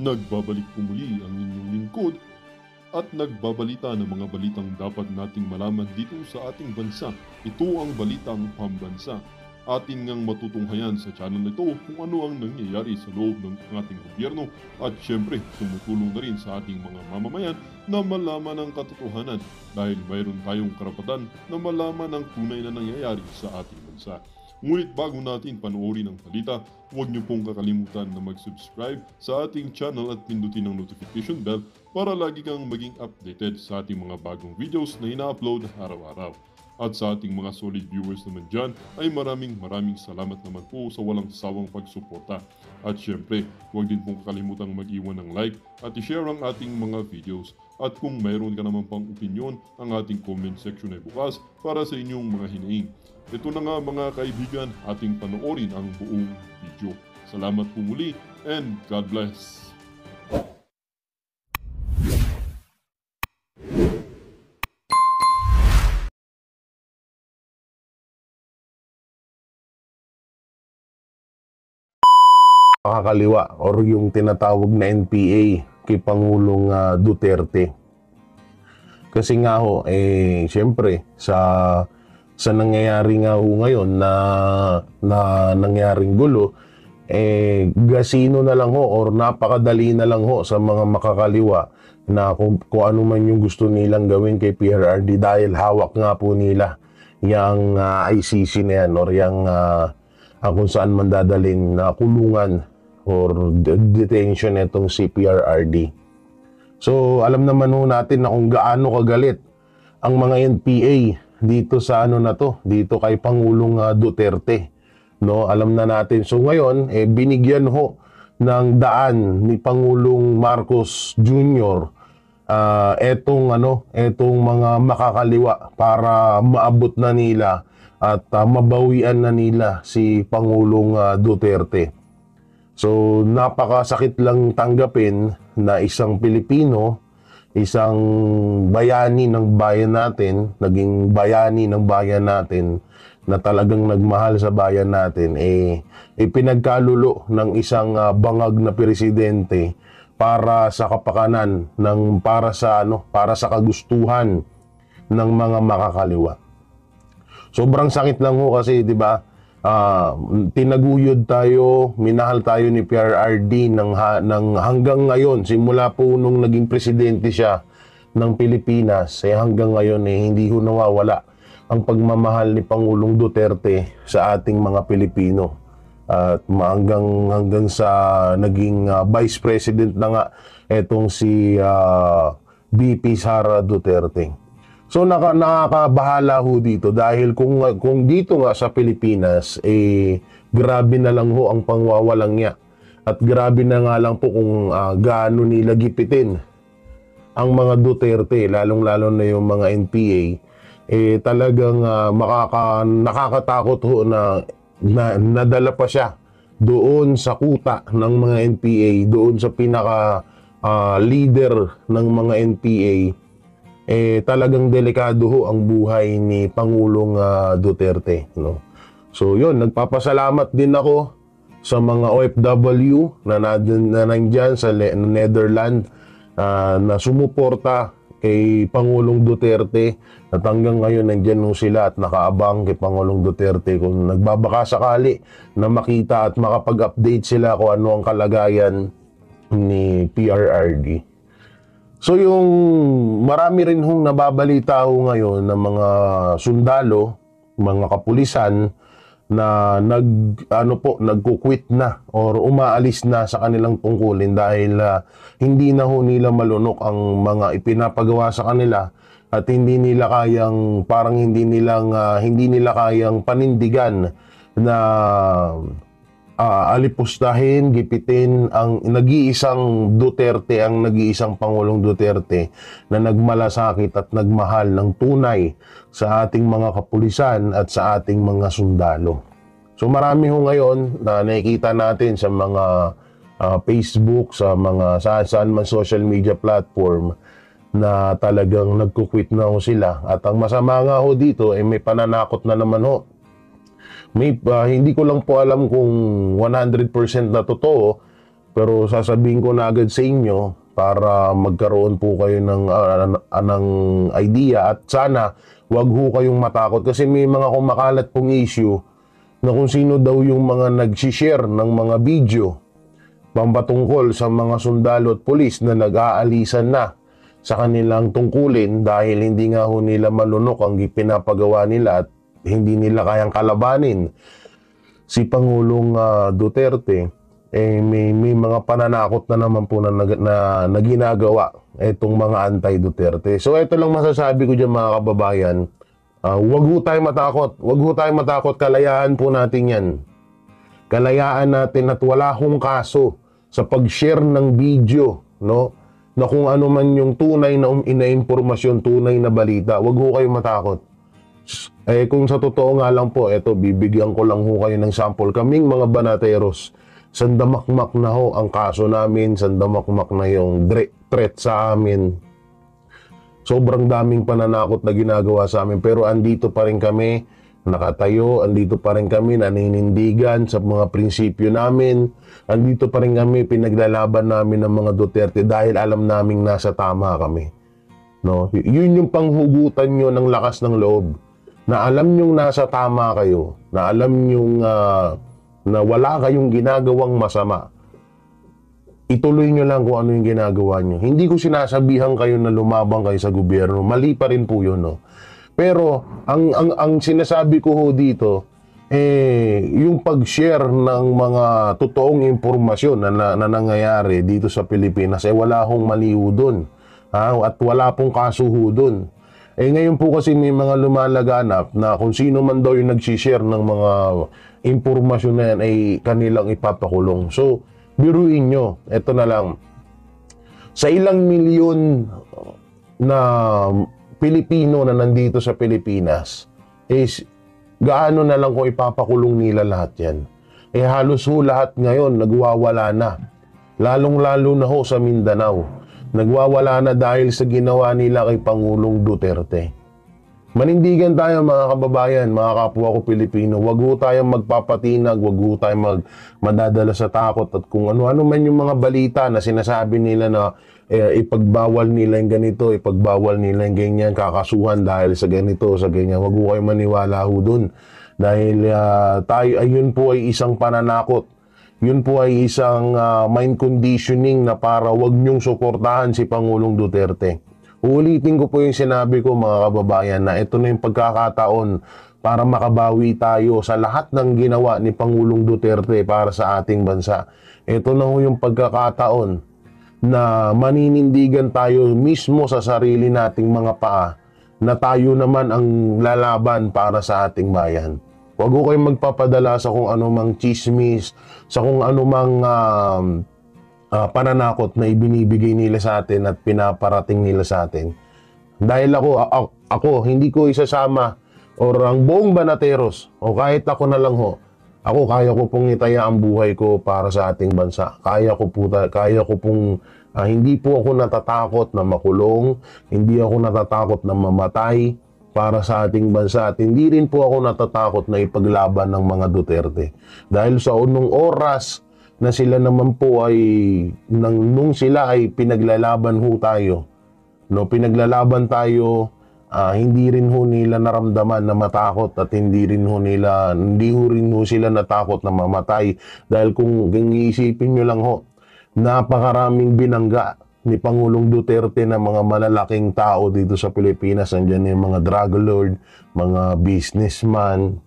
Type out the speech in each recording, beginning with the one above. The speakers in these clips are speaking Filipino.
Nagbabalik po muli ang inyong lingkod at nagbabalita ng mga balitang dapat nating malaman dito sa ating bansa. Ito ang Balitang Pambansa. Atin ngang matutunghayan sa channel na ito kung ano ang nangyayari sa loob ng ating gobyerno at syempre tumutulong na rin sa ating mga mamamayan na malaman ang katotohanan dahil mayroon tayong karapatan na malaman ang tunay na nangyayari sa ating bansa. Ngunit bago natin panoorin ang balita, huwag niyo pong kakalimutan na mag-subscribe sa ating channel at pindutin ang notification bell para lagi kang maging updated sa ating mga bagong videos na ina-upload araw-araw. At sa ating mga solid viewers naman dyan ay maraming salamat naman po sa walang sawang pagsuporta. At syempre, huwag din pong kakalimutan mag-iwan ng like at i-share ang ating mga videos. At kung mayroon ka naman pang opinion, ang ating comment section ay bukas para sa inyong mga hinaing. Ito na nga mga kaibigan, ating panoorin ang buong video. Salamat po muli and God bless! Makakaliwa or yung tinatawag na NPA kay Pangulong Duterte. Kasi nga ho, siyempre sa nangyayari nga ho ngayon na nangyaring gulo, gasino na lang ho or napakadali na lang ho sa mga makakaliwa na kung ano man yung gusto nilang gawin kay PRRD dahil hawak nga po nila yung ICC na yan or yung kung saan man dadalhin na kulungan or detention itong si PRRD. So alam naman ho natin na kung gaano kagalit ang mga NPA dito sa na to, dito kay Pangulong Duterte. No, alam na natin. So ngayon binigyan ho ng daan ni Pangulong Marcos Jr. Etong mga makakaliwa para maabot na nila at mabawian na nila si Pangulong Duterte. So napakasakit lang tanggapin na isang Pilipino, isang bayani ng bayan natin, naging bayani ng bayan natin na talagang nagmahal sa bayan natin, pinagkalulo ng isang bangag na presidente para sa kapakanan para sa kagustuhan ng mga makakaliwa. Sobrang sakit lang ho kasi 'di ba? Tinaguyod tayo, minahal tayo ni PRRD ng hanggang ngayon, simula po nung naging presidente siya ng Pilipinas, hanggang ngayon hindi ho nawawala ang pagmamahal ni Pangulong Duterte sa ating mga Pilipino. At hanggang sa naging Vice President na nga etong si VP Sara Duterte. So nakakabahala ho dito dahil kung dito nga sa Pilipinas grabe na lang ho ang pangwawalang niya at grabe na nga lang po kung gaano nila gipitin ang mga Duterte, lalong-lalo na yung mga NPA, talagang nakakatakot ho na nadala pa siya doon sa kuta ng mga NPA, doon sa pinaka leader ng mga NPA. Talagang delikado ho ang buhay ni Pangulong Duterte, no? So yun, nagpapasalamat din ako sa mga OFW na nandyan sa Netherlands na sumuporta kay Pangulong Duterte at hanggang ngayon nandyan sila at nakaabang kay Pangulong Duterte kung nagbabaka sakali na makita at makapag-update sila kung ano ang kalagayan ni PRRD. So yung marami rin hong nababalita ho ngayon ng mga sundalo, mga kapulisan na nagkukwit na or umaalis na sa kanilang tungkulin dahil hindi na ho nila malunok ang mga ipinapagawa sa kanila at hindi nila kayang panindigan na alipustahin, gipitin ang nag-iisang Duterte, ang nag-iisang Pangulong Duterte na nagmalasakit at nagmahal ng tunay sa ating mga kapulisan at sa ating mga sundalo. So marami ho ngayon na nakikita natin sa mga Facebook, sa mga saan man social media platform na talagang nagkukwit na ho sila. At ang masama nga ho dito may pananakot na naman ho. Hindi ko lang po alam kung 100% na totoo Pero sasabihin ko na agad sa inyo para magkaroon po kayo ng idea, at sana wag ho kayong matakot kasi may mga kumakalat pong issue na kung sino daw yung mga nag-share ng mga video pampatungkol sa mga sundalo at pulis na nag-aalisan na sa kanilang tungkulin dahil hindi nga ho nila malunok ang pinapagawa nila at hindi nila kayang kalabanin si Pangulong Duterte. May mga pananakot na naman po na ginagawa itong mga anti-Duterte. So ito lang masasabi ko dyan mga kababayan, wag ho tayo matakot, wag ho tayo matakot, kalayaan po natin yan. Kalayaan natin at wala hong kaso sa pag-share ng video, no? Na kung ano man yung tunay na ina-impormasyon, tunay na balita, wag ho kayong matakot. Kung sa totoo nga lang po, eto, bibigyan ko lang ho kayo ng sample. Kaming mga banateros, sandamakmak na ho ang kaso namin, sandamakmak na yung threat sa amin. Sobrang daming pananakot na ginagawa sa amin, pero andito pa rin kami, nakatayo, andito pa rin kami, naninindigan sa mga prinsipyo namin, andito pa rin kami, pinaglalaban namin ng mga Duterte dahil alam naming nasa tama kami. No? Yun yung panghugutan nyo ng lakas ng loob, na alam nyong nasa tama kayo, na alam nyong na wala kayong ginagawang masama. Ituloy nyo lang kung ano yung ginagawa nyo. Hindi ko sinasabihan kayo na lumabang kayo sa gobyerno, mali pa rin po yun, no? Pero ang sinasabi ko ho dito, yung pag-share ng mga totoong impormasyon na nangyayari dito sa Pilipinas, wala hong mali ho dun. At wala pong kaso ho dun. Ngayon po kasi may mga lumalaganap na kung sino man daw yung nag-share ng mga impormasyon na yan ay kanilang ipapakulong. So, biruin nyo, eto na lang. Sa ilang milyon na Pilipino na nandito sa Pilipinas, gaano na lang kung ipapakulong nila lahat yan? Halos ho lahat ngayon nagwawala na. Lalong-lalo na ho sa Mindanao. Nagwawala na dahil sa ginawa nila kay Pangulong Duterte. Manindigan tayo mga kababayan, mga kapwa ko Pilipino. Wag ho tayong magpapatinag, wag ho tayong madadala sa takot at kung ano-ano man yung mga balita na sinasabi nila na ipagbawal nila yung ganito, ipagbawal nila yung ganyan, kakasuhan dahil sa ganito, sa ganyan. Wag ho kayong maniwala ho dun. Dahil ayun po ay isang pananakot. Yun po ay isang mind conditioning na para wag nyong suportahan si Pangulong Duterte. Ulitin ko po yung sinabi ko mga kababayan na ito na yung pagkakataon para makabawi tayo sa lahat ng ginawa ni Pangulong Duterte para sa ating bansa. Ito na ho yung pagkakataon na maninindigan tayo mismo sa sarili nating mga paa na tayo naman ang lalaban para sa ating bayan. Huwag ko kayong magpapadala sa kung anumang chismis, sa kung anumang pananakot na ibinibigay nila sa atin at pinaparating nila sa atin. Dahil ako hindi ko isasama or ang buong banateros o kahit ako na lang ho, ako kaya ko pong itaya ang buhay ko para sa ating bansa. Kaya ko pong hindi po ako natatakot na makulong, hindi ako natatakot na mamatay para sa ating bansa at hindi rin po ako natatakot na ipaglaban ng mga Duterte. Dahil sa unong oras na sila naman po ay nung sila ay pinaglalaban ho tayo, no, pinaglalaban tayo, hindi rin ho nila naramdaman na matakot at hindi rin ho sila natakot na mamatay. Dahil kung iisipin nyo lang ho, napakaraming binangga ni Pangulong Duterte na mga malalaking tao dito sa Pilipinas. Nandiyan yung mga drug lord, mga businessman,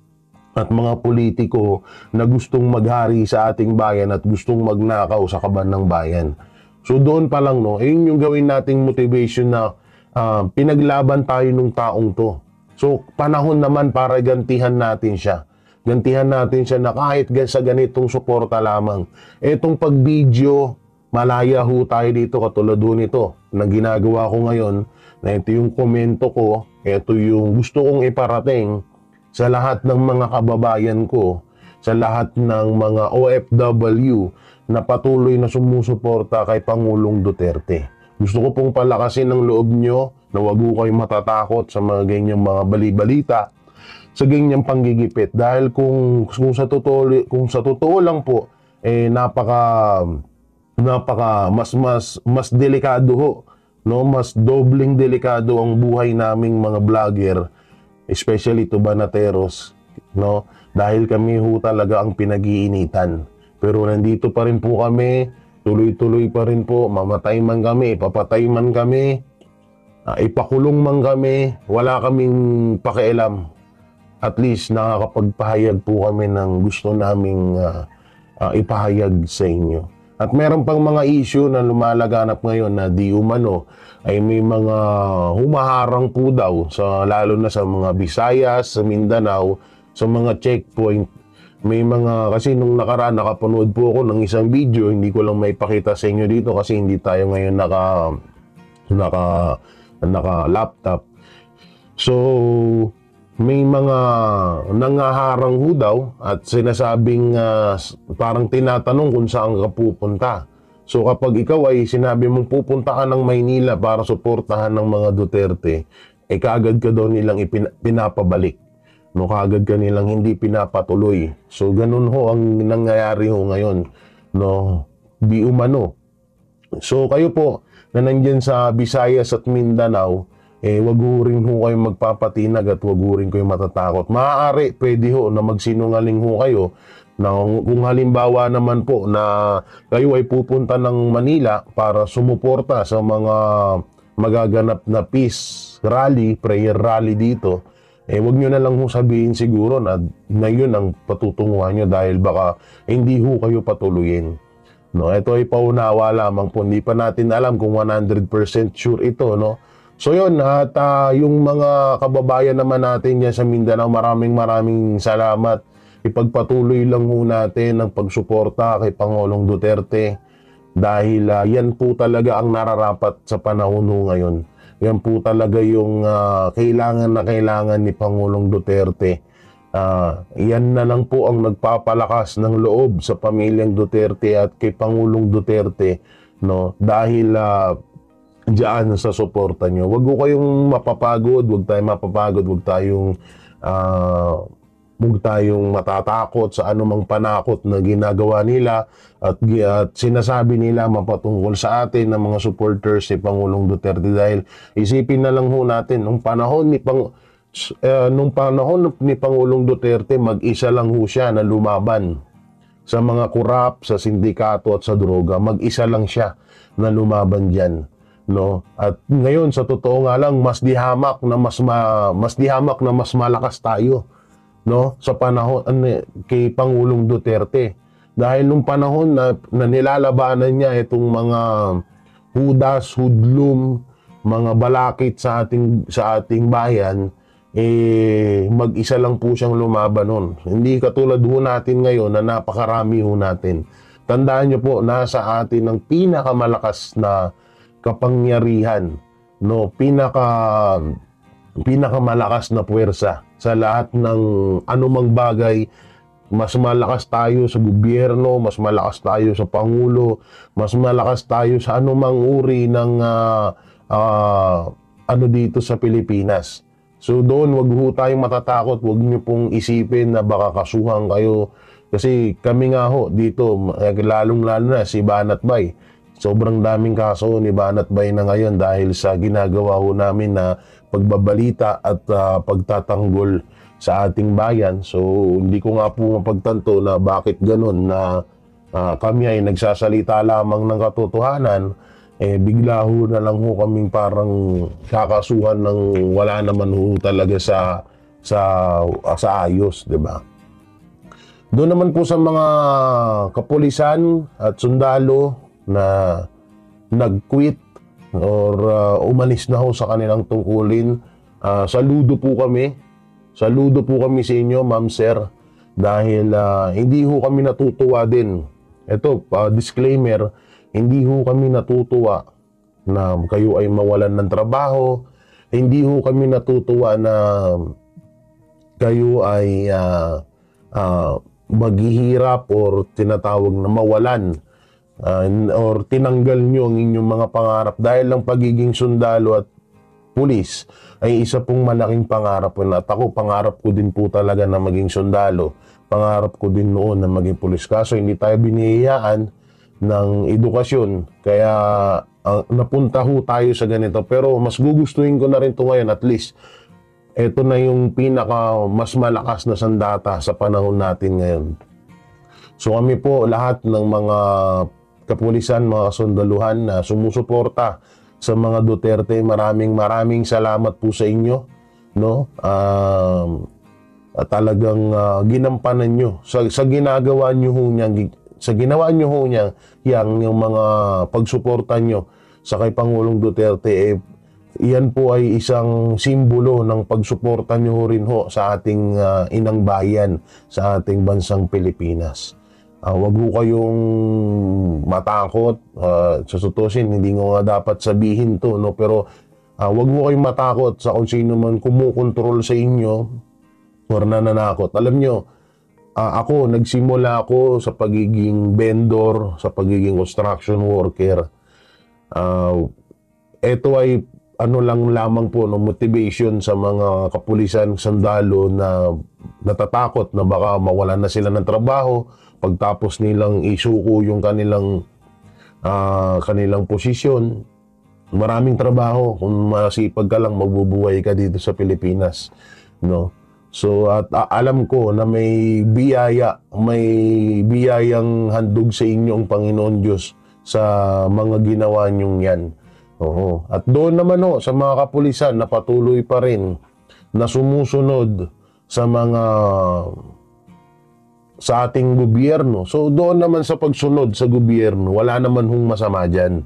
at mga politiko na gustong maghari sa ating bayan at gustong magnakaw sa kaban ng bayan. So doon pa lang, no, yun yung gawin nating motivation na pinaglaban tayo ng taong to. So panahon naman para gantihan natin siya. Gantihan natin siya na kahit sa ganitong suporta lamang. Etong pag-video, malaya ho tayo dito katulad ho nito na ginagawa ko ngayon, na ito yung komento ko, ito yung gusto kong iparating sa lahat ng mga kababayan ko, sa lahat ng mga OFW na patuloy na sumusuporta kay Pangulong Duterte. Gusto ko pong palakasin ng loob nyo na wag ho kayo matatakot sa mga ganyang mga bali-balita, sa ganyang panggigipit. Dahil kung sa totoo lang po, mas delikado ho, no, mas dobling delikado ang buhay naming mga vlogger, especially tubanateros, no, dahil kami ho talaga ang pinag-iinitan. Pero nandito pa rin po kami, tuloy-tuloy pa rin po, mamatay man kami, papatay man kami, ipakulong man kami, wala kaming pakialam. At least nakakapagpahayag po kami ng gusto naming ipahayag sa inyo. At meron pang mga issue na lumalaganap ngayon na di umano ay may mga humaharang po daw, lalo na sa mga Visayas, sa Mindanao, sa mga checkpoint. May mga, kasi nung nakaraan nakapanood po ako ng isang video, hindi ko lang maipakita sa inyo dito kasi hindi tayo ngayon naka laptop. So may mga nangaharang ho daw at sinasabing parang tinatanong kung saan ka pupunta. So kapag ikaw ay sinabi mong pupunta ka ng Maynila para suportahan ng mga Duterte, kaagad ka daw nilang pinapabalik. No, kaagad ka nilang hindi pinapatuloy. So ganun ho ang nangyayari ho ngayon. No, di umano. So kayo po na nandyan sa Visayas at Mindanao, wag ho rin ho kayo magpapatinag at wag ho rin kayo matatakot. Maaari, pwede ho na magsinungaling ho kayo na kung halimbawa naman po na kayo ay pupunta ng Manila para sumuporta sa mga magaganap na peace rally, prayer rally dito, wag nyo na lang ho sabihin siguro na yun ang patutunguhan nyo dahil baka hindi ho kayo patuloyin. No, ito ay paunawa lamang po. Hindi pa natin alam kung 100% sure ito, no? So yun, at yung mga kababayan naman natin dyan sa Mindanao, maraming salamat. Ipagpatuloy lang ho natin ang pagsuporta kay Pangulong Duterte dahil yan po talaga ang nararapat sa panahon ho ngayon. Yan po talaga yung kailangan ni Pangulong Duterte. Yan na lang po ang nagpapalakas ng loob sa pamilyang Duterte at kay Pangulong Duterte, no? Dahil diyan sa suporta nyo. Huwag ko kayong mapapagod, huwag tayong matatakot sa anumang panakot na ginagawa nila at sinasabi nila mapatungkol sa atin ng mga supporters ni Pangulong Duterte dahil isipin na lang ho natin nung panahon ni Pangulong Duterte, mag-isa lang ho siya na lumaban sa mga kurap, sa sindikato at sa droga. Mag-isa lang siya na lumaban diyan. No, at ngayon sa totoo nga lang mas dihamak na mas malakas tayo, no, sa panahon kay Pangulong Duterte dahil nung panahon na nilalabanan niya itong mga hudas, hudlum, mga balakid sa ating bayan, mag-isa lang po siyang lumaban nun. Hindi katulad ho natin ngayon na napakarami ho natin. Tandaan niyo po, nasa atin ang pinakamalakas na kapangyarihan, no, pinakamalakas na puwersa sa lahat ng anumang bagay. Mas malakas tayo sa gobyerno, mas malakas tayo sa pangulo, mas malakas tayo sa anumang uri ng dito sa Pilipinas. So doon, wag ho tayong matatakot, wag niyo pong isipin na baka kasuhan kayo kasi kami nga ho dito, lalong-lalo na si Banat Bay. Sobrang daming kaso ni Banat Bay na ngayon dahil sa ginagawa ho namin na pagbabalita at pagtatanggol sa ating bayan. So hindi ko nga po mapagtanto na bakit ganun na kami ay nagsasalita lamang ng katotohanan, bigla ho na lang ho kaming parang kakasuhan ng wala naman ho talaga sa ayos, di ba? Doon naman po sa mga kapulisan at sundalo na nag-quit or umalis na ho sa kanilang tungkulin, saludo po kami sa inyo, ma'am, sir, dahil hindi ho kami natutuwa din. Ito, disclaimer, hindi ho kami natutuwa na kayo ay mawalan ng trabaho, hindi ho kami natutuwa na kayo ay maghihirap or tinatawag na mawalan or tinanggal nyo ang inyong mga pangarap dahil lang pagiging sundalo at pulis ay isa pong malaking pangarap po. At ako, pangarap ko din po talaga na maging sundalo. Pangarap ko din noon na maging pulis. Kaso hindi tayo binihiyaan ng edukasyon. Kaya napunta ho tayo sa ganito. Pero mas gugustuhin ko na rin ito ngayon. At least, ito na yung pinaka mas malakas na sandata sa panahon natin ngayon. So kami po lahat ng mga kapulisan, mga sundaluhan na sumusuporta sa mga Duterte, maraming salamat po sa inyo, no? Talagang ginampanan nyo sa ginagawa nyo ho niyan, sa ginawa nyo ho niya yung mga pagsuporta nyo sa kay Pangulong Duterte, iyan po ay isang simbolo ng pagsuporta nyo rin ho sa ating inang bayan, sa ating bansang Pilipinas. Wag ho kayong matakot. Sa tutusin, hindi ko nga dapat sabihin to, no? Pero wag ho kayong matakot sa kung sino man kumukontrol sa inyo or nananakot. Alam nyo, nagsimula ako sa pagiging vendor, sa pagiging construction worker. Ito ay lang lamang po no, motivation sa mga kapulisan, sundalo na natatakot na baka mawalan na sila ng trabaho pagtapos nilang isuko yung kanilang posisyon. Maraming trabaho, kung masipag ka lang magbubuhay ka dito sa Pilipinas, no? So at alam ko na may biyayang handog sa inyo ang Panginoon Diyos sa mga ginawa niyong yan. Oo. At doon naman sa mga kapulisan na patuloy pa rin na sumusunod sa ating gobyerno. So doon naman sa pagsunod sa gobyerno, wala naman hong masama dyan.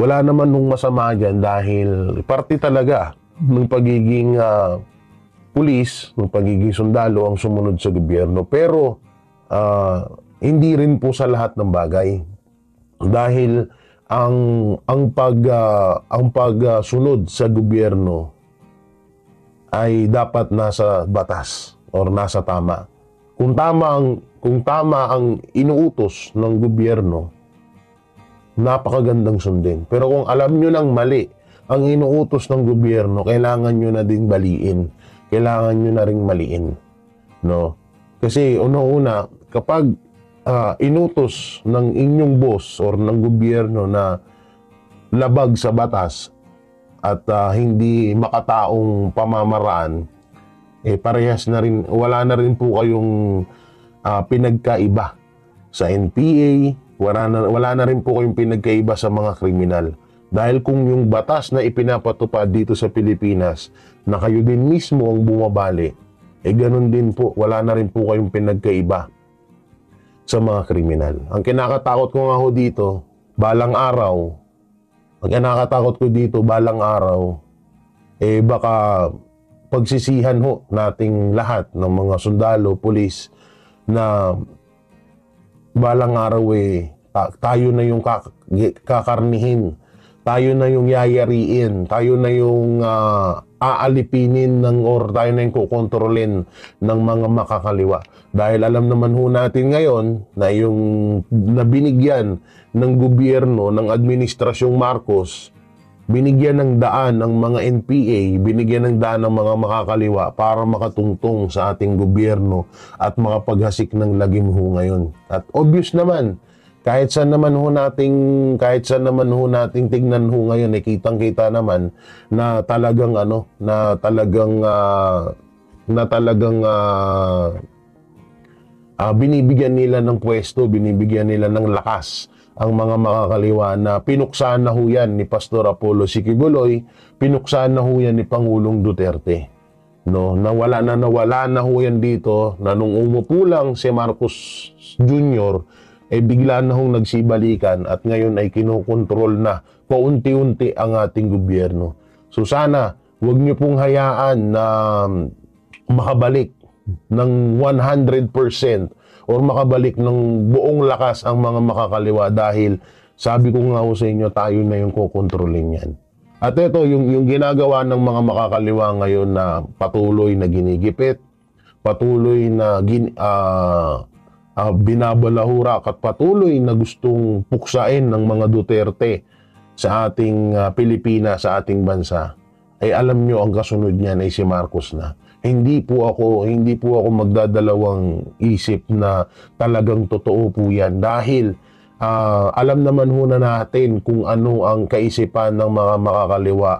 Wala naman hong masama dyan dahil parte talaga ng pagiging pulis, ng pagiging sundalo ang sumunod sa gobyerno. Pero hindi rin po sa lahat ng bagay. Dahil ang pagsunod sa gobyerno ay dapat nasa batas or nasa tama. Kung tama ang inuutos ng gobyerno, napakagandang sundin. Pero kung alam nyo lang mali ang inuutos ng gobyerno, kailangan nyo na din baliin. Kailangan nyo na rin maliin. No? Kasi una-una, kapag inutos ng inyong boss or ng gobyerno na labag sa batas at hindi makataong pamamaraan, parehas na rin, wala na rin po kayong pinagkaiba sa NPA, wala na rin po kayong pinagkaiba sa mga kriminal. Dahil kung yung batas na ipinapatupad dito sa Pilipinas na kayo din mismo ang bumabali, ganun din po, wala na rin po kayong pinagkaiba sa mga kriminal. Ang kinakatakot ko nga ho dito, balang araw, baka pagsisihan ho nating lahat ng mga sundalo, pulis, na balang araw tayo na yung kakarnihin, tayo na yung yayariin, tayo na yung aalipinin or tayo na yung kukontrolin ng mga makakaliwa. Dahil alam naman ho natin ngayon na yung nabinigyan ng gobyerno, ng administrasyong Marcos, binigyan ng daan ng mga NPA, binigyan ng daan ng mga makakaliwa para makatungtong sa ating gobyerno at makapaghasik ng lagim ho ngayon. At obvious naman, kahit saan naman ho nating tignan ho ngayon, kitang-kita naman na talagang binibigyan nila ng pwesto, binibigyan nila ng lakas ang mga makakaliwa na pinuksahan na ho yan ni Pastor Apollo Siquiboloy, pinuksahan na ho yan ni Pangulong Duterte. No, nawala na ho yan dito na nung umupo lang si Marcos Jr., bigla na hong nagsibalikan at ngayon ay kinokontrol na paunti-unti ang ating gobyerno. So sana, huwag niyo pong hayaan na makabalik ng 100% or makabalik ng buong lakas ang mga makakaliwa dahil sabi ko nga ho sa inyo, tayo na yung kukontrolin yan. At ito, yung ginagawa ng mga makakaliwa ngayon na patuloy na ginigipit, patuloy na binabalahura at patuloy na gustong puksain ng mga Duterte sa ating Pilipinas, sa ating bansa, alam nyo ang kasunod niyan ay si Marcos na. Hindi po ako magdadalawang isip na talagang totoo po yan dahil alam naman ho na natin kung ano ang kaisipan ng mga makakaliwa,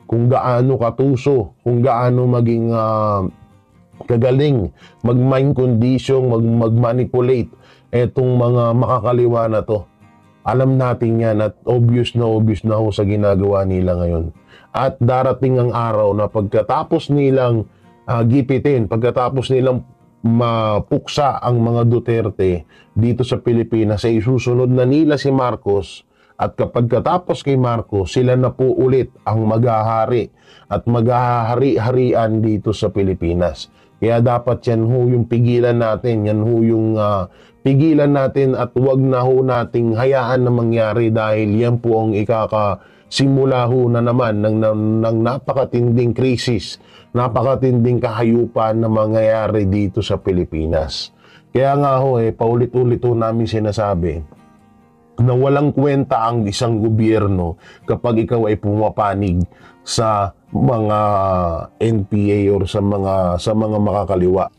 kung gaano katuso, kung gaano maging kagaling mag-mind condition, mag-manipulate etong mga makakaliwa na to. Alam natin yan at obvious na ho sa ginagawa nila ngayon. At darating ang araw na pagkatapos nilang gipitin, pagkatapos nilang mapuksa ang mga Duterte dito sa Pilipinas, ay isusunod na nila si Marcos, at kapag katapos kay Marcos, sila na po ulit ang maghahari at maghahari-harian dito sa Pilipinas. Kaya dapat yan ho yung pigilan natin, yan ho yung pigilan natin at wag na ho nating hayaan na mangyari, dahil yan po ang ikakasimula ho na naman ng napakatinding krisis, napakatinding kahayupan na mangyayari dito sa Pilipinas. Kaya nga ho paulit-ulit ho namin sinasabi na walang kwenta ang isang gobyerno kapag ikaw ay pumapanig sa mga NPA or sa mga makakaliwa.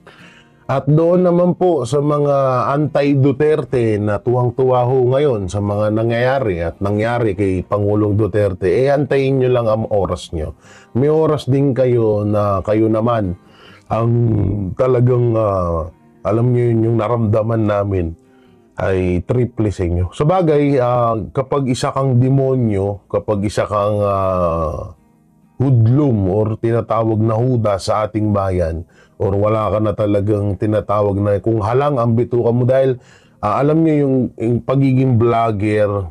At doon naman po sa mga anti-Duterte na tuwang-tuwa ho ngayon sa mga nangyari kay Pangulong Duterte, antayin nyo lang ang oras nyo. May oras din kayo na kayo naman ang talagang alam nyo yun, yung naramdaman namin ay triple sa inyo. Sa bagay, kapag isa kang demonyo, kapag isa kang hoodlum or tinatawag na huda sa ating bayan, or wala ka na talagang tinatawag na kung halang ang bituka mo, dahil alam niyo yung pagiging vlogger,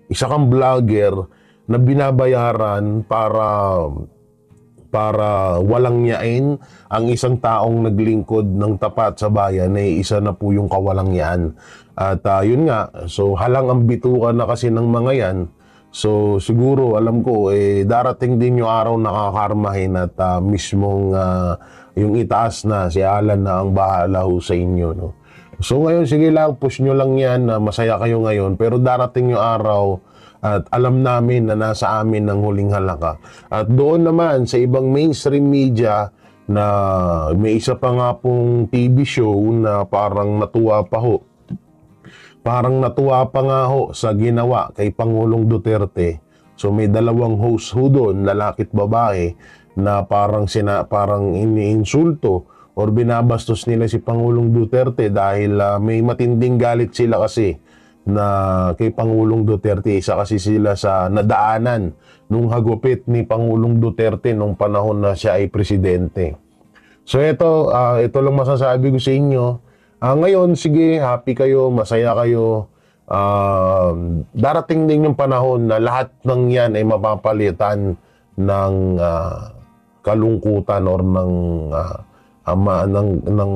isa kang vlogger na binabayaran para walang yain ang isang taong naglingkod ng tapat sa bayan, ay isa na po yung kawalang yaan. At yun nga, so halang ang bituka na kasi ng mga yan. So siguro alam ko darating din yung araw na kakarmahin at mismong yung itaas na si Alan na ang bahala ho sa inyo, no? So ngayon, sige lang, push nyo lang yan, masaya kayo ngayon, pero darating yung araw at alam namin na nasa amin ng huling halaka. At doon naman sa ibang mainstream media na may isa pa nga pong TV show na parang natuwa pa ho. Parang natuwa pa nga ho sa ginawa kay Pangulong Duterte. So may dalawang host ho doon, lalaki at babae, na parang iniinsulto or binabastos nila si Pangulong Duterte dahil may matinding galit sila kasi na kay Pangulong Duterte. Isa kasi sila sa nadaanan nung hagupit ni Pangulong Duterte nung panahon na siya ay presidente. So ito lang masasabi ko sa inyo. Ngayon, sige, happy kayo, masaya kayo. Darating din yung panahon na lahat ng yan ay mapapalitan ng kalungkutan or ng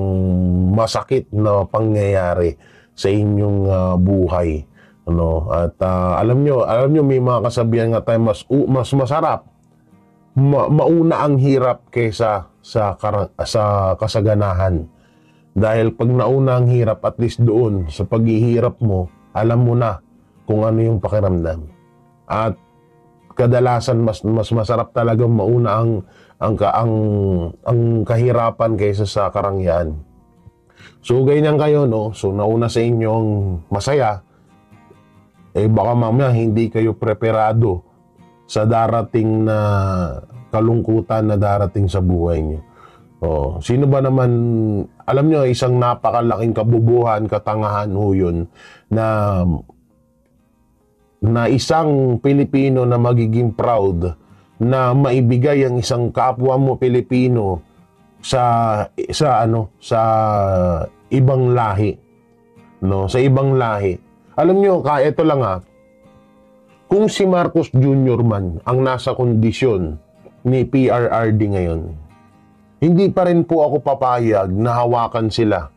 masakit na pangyayari sa inyong buhay, ano? At alam nyo may mga kasabihan nga tayo, mas masarap mauna ang hirap kaysa sa kasaganahan. Dahil pag nauna ang hirap, at least doon sa paghihirap mo, alam mo na kung ano yung pakiramdam. At kadalasan mas masarap talagang mauna ang kahirapan kaysa sa karangyaan. So ganyan kayo, no? So nauna sa inyo ang masaya, baka mamaya hindi kayo preparado sa darating na kalungkutan na darating sa buhay niyo. Sino ba naman, alam nyo, isang napakalaking kabubuhan, katangahan ho yun, na isang Pilipino na magiging proud na maibigay ang isang kapwa mo Pilipino sa ibang lahi, no? Sa ibang lahi. Alam nyo, ito lang kung si Marcos Jr. man ang nasa kondisyon ni PRRD ngayon, hindi pa rin po ako papayag na hawakan sila.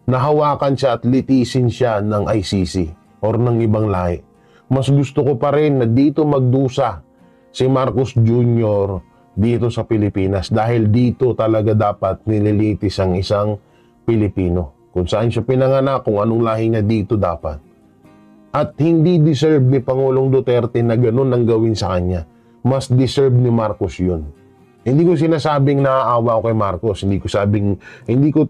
Nahawakan siya at litisin siya ng ICC or ng ibang lahi. Mas gusto ko pa rin na dito magdusa si Marcos Jr. dito sa Pilipinas, dahil dito talaga dapat nililitis ang isang Pilipino. Kung saan siya pinanganak, kung anong lahi niya, dito dapat. At hindi deserve ni Pangulong Duterte na ganun ang gawin sa kanya. Mas deserve ni Marcos yun. Hindi ko sinasabing naaawa ko kay Marcos. Hindi ko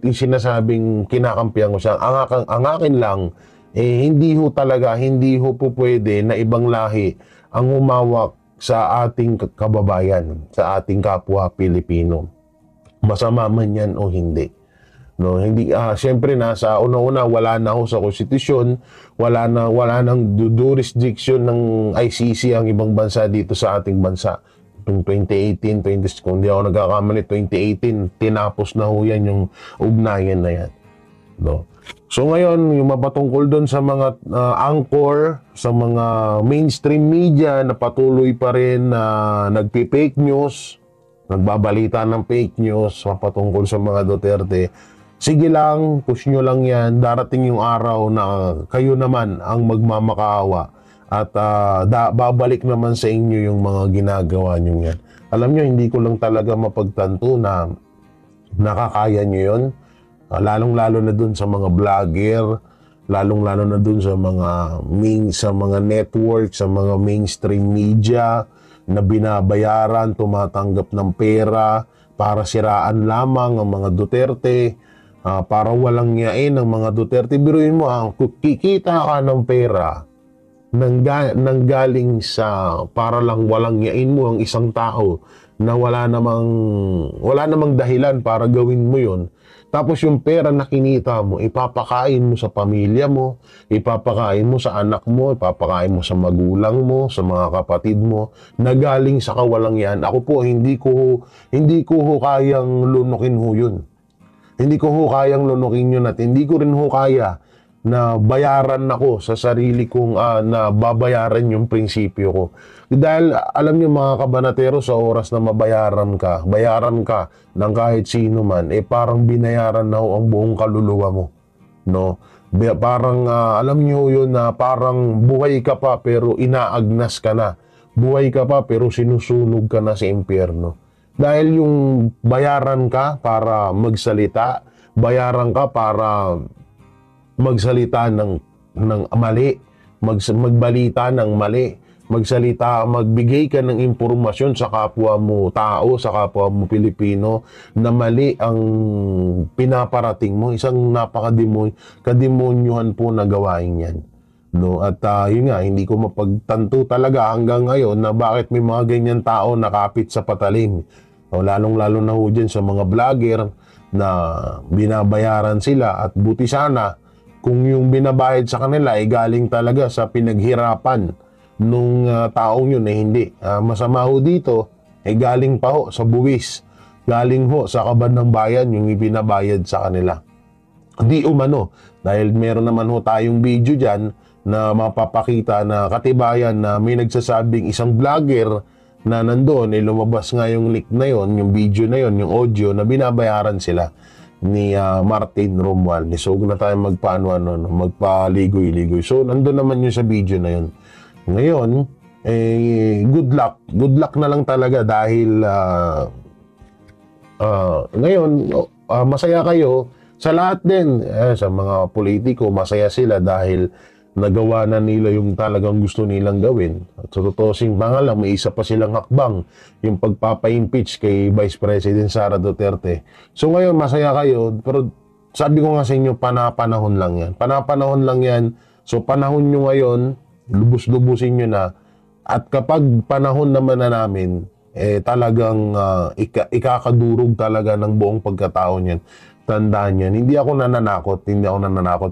sinasabing kinakampihan ko siya. Ang akin lang, hindi ho talaga, hindi ho po pwede na ibang lahi ang humawak sa ating kababayan, sa ating kapwa Pilipino. Masama man yan o hindi. No, hindi syempre nasa una-una wala na ho sa konstitusyon, wala nang jurisdiction ng ICC ang ibang bansa dito sa ating bansa. Noong 2018, kung di ako nagkakamali, 2018 tinapos na ho yan yung ugnayan na yan. No. So ngayon, yung mapatungkol doon sa mga anchor, sa mga mainstream media na patuloy pa rin na nagpi-fake news, nagbabalita ng fake news mapatungkol sa mga Duterte, sige lang, push nyo lang yan. Darating yung araw na kayo naman ang magmamakaawa at babalik naman sa inyo yung mga ginagawa nyo yan. Alam nyo, hindi ko lang talaga mapagtanto na nakakaya nyo yun. Lalong-lalo na dun sa mga vlogger, lalong-lalo na dun sa mga network, sa mga mainstream media na binabayaran, tumatanggap ng pera para siraan lamang ang mga Duterte, para walang yain ang mga Duterte. Biruin mo, kikita ka ng pera nanggaling sa para lang walang yain mo ang isang tao na wala namang dahilan para gawin mo yun. Tapos yung pera na kinita mo, ipapakain mo sa pamilya mo, ipapakain mo sa anak mo, ipapakain mo sa magulang mo, sa mga kapatid mo, na galing sa kawalang yan. Ako po, hindi ko kayang lunukin ho yun. Hindi ko ho kayang lunukin yun at hindi ko rin ho kaya na bayaran ako sa sarili kong na babayaran yung prinsipyo ko. Dahil alam niyo mga kabanatero, sa oras na bayaran ka ng kahit sino man, parang binayaran na ho ang buong kaluluwa mo. No? Parang alam niyo yun na parang buhay ka pa pero inaagnas ka na. Buhay ka pa pero sinusunog ka na sa impyerno. Dahil yung bayaran ka para magsalita, bayaran ka para magsalita ng mali, magbalita ng mali, magbigay ka ng impormasyon sa kapwa mo tao, sa kapwa mo Pilipino na mali ang pinaparating mo. Isang kademonyohan po na gawain yan. No? At yun nga, hindi ko mapagtanto talaga hanggang ngayon na bakit may mga ganyan tao nakapit sa patalim. O, lalong-lalo na ho dyan sa mga vlogger na binabayaran sila at buti sana kung yung binabayad sa kanila ay galing talaga sa pinaghirapan nung taong yun hindi. Masama ho dito ay galing pa ho sa buwis, galing ho sa kaban ng bayan yung ibinabayad sa kanila. Di umano, dahil meron naman ho tayong video dyan na mapapakita na katibayan na may nagsasabing isang vlogger na nandoon, lumabas nga yung link na yon, yung video na yon, yung audio na binabayaran sila ni Martin Romualdez. So, huwag na tayo magpaligoy-ligoy. So, nandun naman yun sa video na yun. Ngayon, good luck. Good luck na lang talaga dahil ngayon, masaya kayo. Sa lahat din, sa mga politiko, masaya sila dahil nagawa na nila yung talagang gusto nilang gawin. At sa totoosing pangalan, may isa pa silang hakbang, yung pagpapa-impeach kay Vice President Sara Duterte. So ngayon, masaya kayo, pero sabi ko nga sa inyo, panahon lang yan. Panahon lang yan. So panahon nyo ngayon, lubos-lubusin nyo na. At kapag panahon naman na namin, talagang ikakadurog talaga ng buong pagkatao niyan. Tandaan yan. Hindi ako nananakot,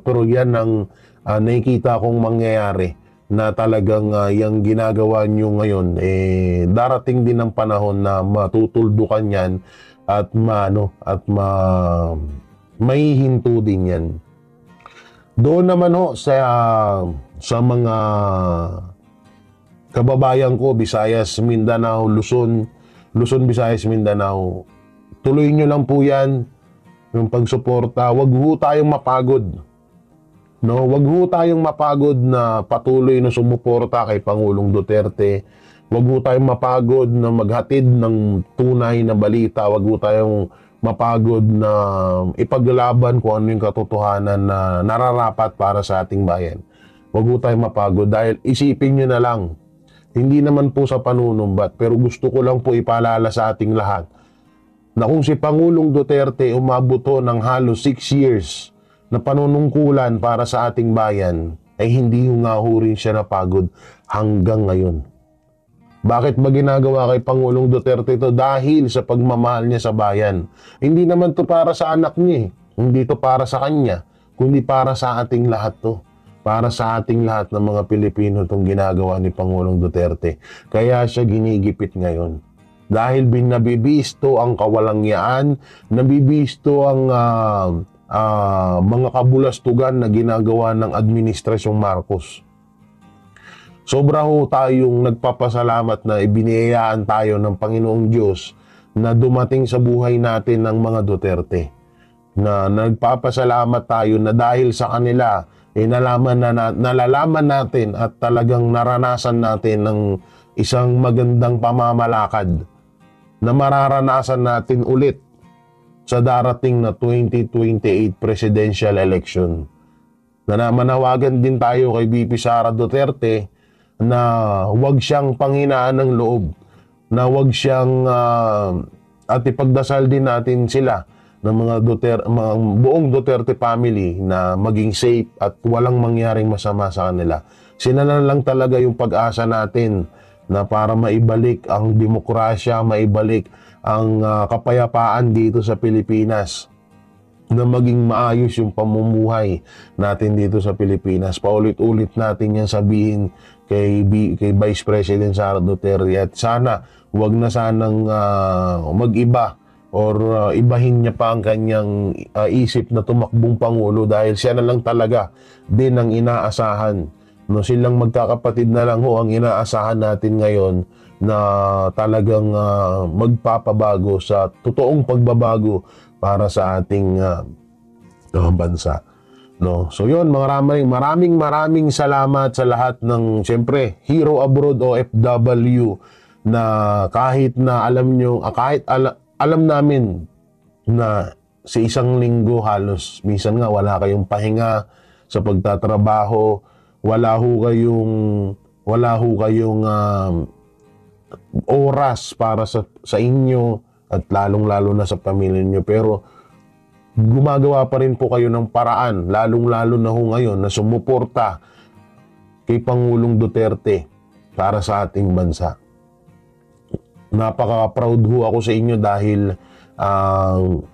pero yan ang nakikita kong mangyayari na talagang yung ginagawa nyo ngayon, darating din ang panahon na matutuldukan yan at mahihinto din yan. Doon naman ho sa mga kababayan ko, Visayas, Mindanao, Luzon, Visayas, Mindanao, tuloy nyo lang po yan, yung pagsuporta. Wag ho tayong mapagod. No, wag ho tayong mapagod na patuloy na sumuporta kay Pangulong Duterte. Wag ho tayong mapagod na maghatid ng tunay na balita. Wag ho tayong mapagod na ipaglaban kung ano yung katotohanan na nararapat para sa ating bayan. Wag ho tayong mapagod dahil isipin nyo na lang, hindi naman po sa panunumbat, pero gusto ko lang po ipaalala sa ating lahat na kung si Pangulong Duterte umabot ng halos 6 years na panunungkulan para sa ating bayan, ay hindi nga ho rin siya napagod hanggang ngayon. Bakit ba ginagawa kay Pangulong Duterte ito? Dahil sa pagmamahal niya sa bayan. Hindi naman to para sa anak niya, hindi to para sa kanya, kundi para sa ating lahat to. Para sa ating lahat ng mga Pilipino itong ginagawa ni Pangulong Duterte. Kaya siya ginigipit ngayon. Dahil nabibisto ang kawalangyaan, nabibisto ang mga kabulastugan na ginagawa ng Administrasyong Marcos. Sobra ho tayong nagpapasalamat na ibiniyayaan tayo ng Panginoong Diyos na dumating sa buhay natin ng mga Duterte. Na nagpapasalamat tayo na dahil sa kanila, nalalaman natin at talagang naranasan natin ng isang magandang pamamalakad na mararanasan natin ulit sa darating na 2028 presidential election. Manawagan din tayo kay VP Sara Duterte na huwag siyang panghinaan ng loob, na huwag siyang at ipagdasal din natin sila ng mga buong Duterte family na maging safe at walang mangyaring masama sa kanila. Sila na lang talaga yung pag-asa natin na para maibalik ang demokrasya, maibalik ang kapayapaan dito sa Pilipinas, na maging maayos yung pamumuhay natin dito sa Pilipinas. Paulit-ulit natin yan sabihin kay Vice President Sara Duterte, at sana wag na sanang mag-iba or ibahin niya pa ang kanyang isip na tumakbong Pangulo, dahil siya na lang talaga din ang inaasahan. No, silang magkakapatid na lang ho ang inaasahan natin ngayon na talagang magpapabago sa totoong pagbabago para sa ating bansa. No? So yun, maraming salamat sa lahat ng, siyempre, Hero Abroad OFW, na kahit na alam namin na sa isang linggo halos, minsan nga wala kayong pahinga sa pagtatrabaho, wala ho kayong oras para sa inyo at lalong-lalo na sa pamilya niyo, pero gumagawa pa rin po kayo ng paraan, lalong-lalo na ho ngayon, na sumuporta kay Pangulong Duterte para sa ating bansa. Napaka-proud ho ako sa inyo dahil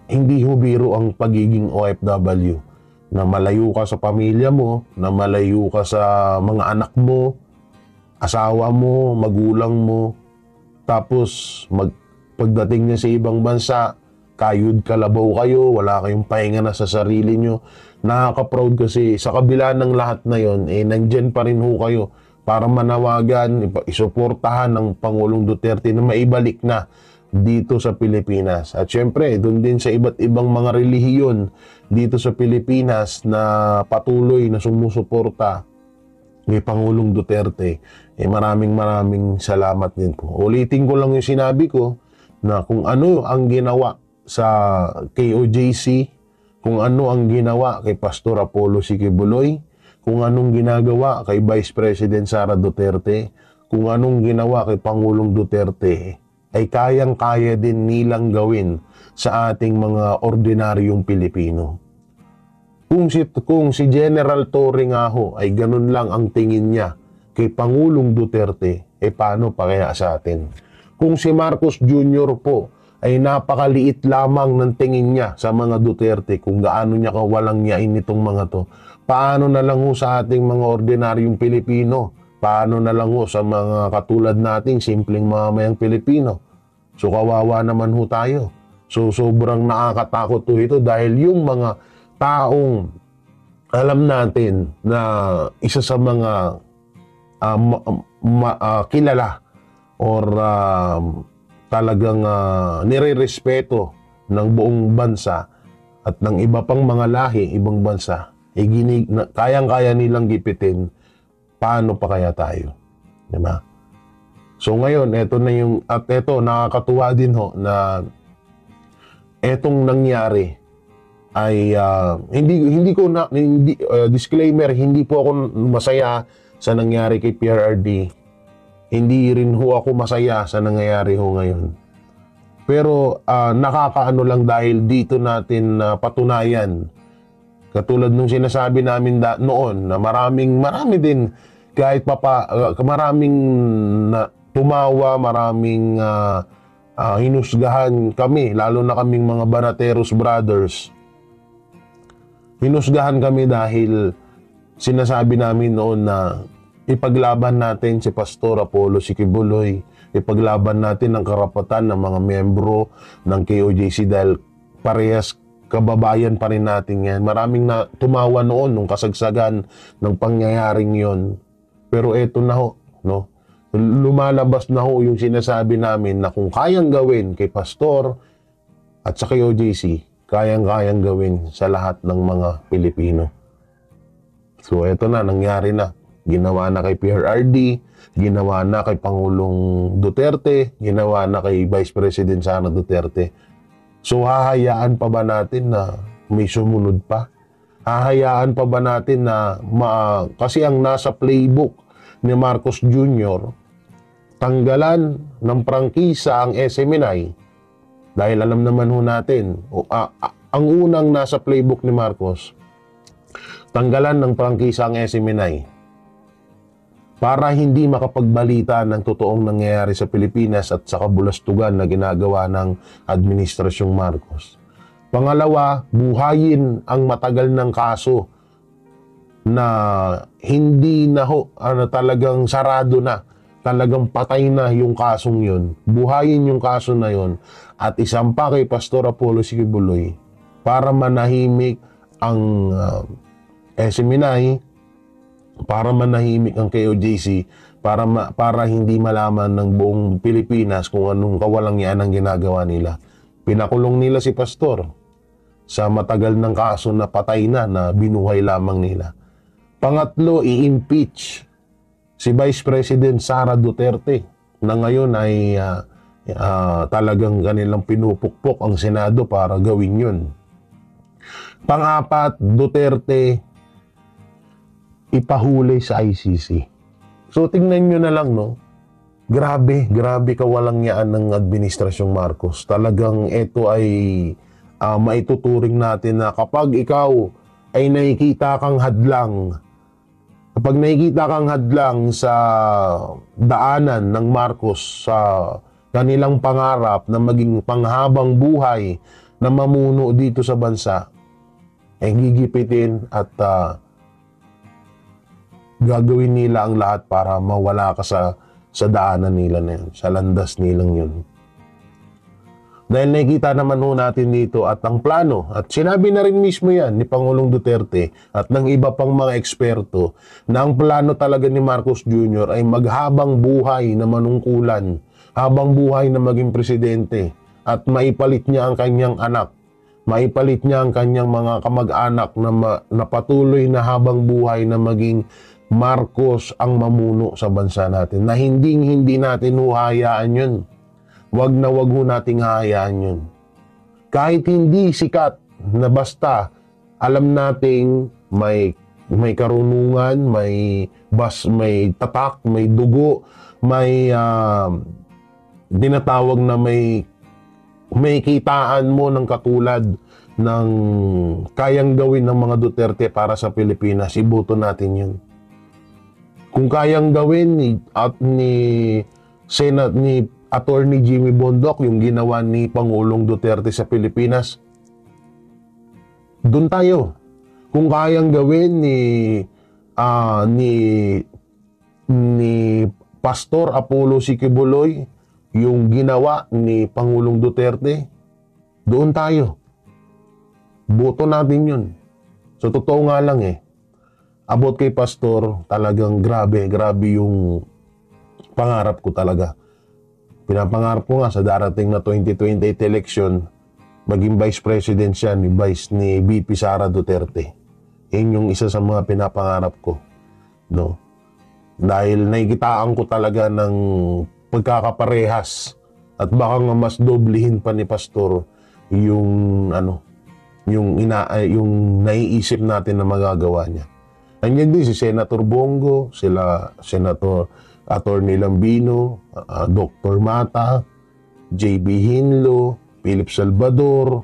hindi ho biro ang pagiging OFW. Na malayo ka sa pamilya mo, na malayo ka sa mga anak mo, asawa mo, magulang mo, tapos pagdating niya sa ibang bansa, kayod kalabaw kayo, wala kayong pahinga na sa sarili nyo. Nakaka-proud kasi sa kabila ng lahat na yon, nandyan pa rin ho kayo para manawagan, isuportahan ng Pangulong Duterte na maibalik na dito sa Pilipinas. At syempre, doon din sa iba't ibang mga relihiyon dito sa Pilipinas na patuloy na sumusuporta kay Pangulong Duterte. Maraming salamat din po. Ulitin ko lang yung sinabi ko na kung ano ang ginawa sa KOJC, kung ano ang ginawa kay Pastor Apollo Sikibuloy, kung anong ginagawa kay Vice President Sara Duterte, kung anong ginawa kay Pangulong Duterte, ay kayang-kaya din nilang gawin sa ating mga ordinaryong Pilipino. Kung si General Torre nga ho ay ganun lang ang tingin niya kay Pangulong Duterte, paano pa kaya sa atin? Kung si Marcos Jr. po ay napakaliit lamang ng tingin niya sa mga Duterte, kung gaano niya kawalang niyain itong mga to, paano na lang ho sa ating mga ordinaryong Pilipino? Paano na lang ho sa mga katulad nating simpleng mamamayang Pilipino? So kawawa naman ho tayo. So sobrang nakakatakot ho ito dahil yung mga taong alam natin na isa sa mga kilala or talagang nire-respeto ng buong bansa at ng iba pang mga lahi, ibang bansa, kayang-kaya nilang gipitin, paano pa kaya tayo? Diba? So ngayon, eto na yung, at eto, nakakatuwa din ho na etong nangyari ay disclaimer, hindi po ako masaya sa nangyari kay PRRD. Hindi rin ho ako masaya sa nangyayari ho ngayon. Pero nakakaano lang dahil dito natin patunayan Katulad nung sinasabi namin noon na marami din kahit maraming tumawa, maraming hinusgahan kami, lalo na kaming mga Banateros brothers. Hinusgahan kami dahil sinasabi namin noon na ipaglaban natin si Pastor Apollo Sikibuloy, ipaglaban natin ang karapatan ng mga miyembro ng KOJC dahil parehas kababayan pa rin natin yan. Maraming na tumawa noon nung kasagsagan ng pangyayaring yon. Pero eto na ho, no? Lumalabas na ho yung sinasabi namin na kung kayang gawin kay Pastor at sa KOJC, kayang-kayang gawin sa lahat ng mga Pilipino. So eto na, nangyari na. Ginawa na kay PRRD, ginawa na kay Pangulong Duterte, ginawa na kay Vice President Sara Duterte. So hahayaan pa ba natin na may sumunod pa? Hahayaan pa ba natin na kasi ang nasa playbook ni Marcos Jr., tanggalan ng prangkisa ang SMNI dahil alam naman ho natin, ang unang nasa playbook ni Marcos, tanggalan ng prangkisa ang SMNI para hindi makapagbalita ng totoong nangyayari sa Pilipinas at sa kabulastugan na ginagawa ng Administrasyong Marcos. Pangalawa, buhayin ang matagal ng kaso na hindi na talagang sarado na, talagang patay na yung kasong yun. Buhayin yung kaso na yun at isampa kay Pastor Apollo Sikibuloy para manahimik ang SMNI, para manahimik ang KOJC, para hindi malaman ng buong Pilipinas kung anong kawalangyaan ang ginagawa nila. Pinakulong nila si Pastor sa matagal ng kaso na patay na binuhay lamang nila. Pangatlo, i-impeach si Vice President Sara Duterte na ngayon ay talagang kanilang pinupukpok ang Senado para gawin yun. Pang-apat, Duterte ipahuli sa ICC. So tingnan nyo na lang, no? Grabe kawalangyaan ng Administrasyong Marcos. Talagang ito ay maituturing natin na kapag ikaw ay nakikita kang hadlang, sa daanan ng Marcos sa kanilang pangarap na maging panghabang buhay na mamuno dito sa bansa, ay gigipitin at gagawin nila ang lahat para mawala ka sa daanan nila na yun, sa landas nilang yun. Dahil nakikita naman ho natin dito at ang plano, at sinabi na rin mismo yan ni Pangulong Duterte at ng iba pang mga eksperto, na ang plano talaga ni Marcos Jr. ay maghabang buhay na manungkulan, habang buhay na maging presidente, at maipalit niya ang kanyang anak, maipalit niya ang kanyang mga kamag-anak na patuloy na habang buhay na maging Marcos ang mamuno sa bansa natin, na hindi natin huhayaan yun. Wag na wag ho nating hahayaan yun. Kahit hindi sikat na basta alam nating may karunungan, may tatak, may dugo, may dinatawag na may kitaan mo ng katulad ng kayang gawin ng mga Duterte para sa Pilipinas, iboto natin yun. Kung kayang gawin ni Attorney Jimmy Bondoc yung ginawa ni Pangulong Duterte sa Pilipinas, doon tayo. Kung kayang gawin ni Pastor Apollo Sikibuloy yung ginawa ni Pangulong Duterte, doon tayo. Boto natin yun. So totoo nga lang abot kay Pastor, talagang grabe yung pangarap ko talaga. Pinapangarap ko nga sa darating na 2028 election, maging Vice President siya ni VP Sara Duterte. Yan yung isa sa mga pinapangarap ko. No? Dahil nakikitaan ko talaga ng pagkakaparehas at baka nga mas doblihin pa ni Pastor yung naiisip natin na magagawa niya. Nandiyan din si Senator Bongo, Senator Attorney Lambino, Dr. Mata, JB Hinlo, Philip Salvador,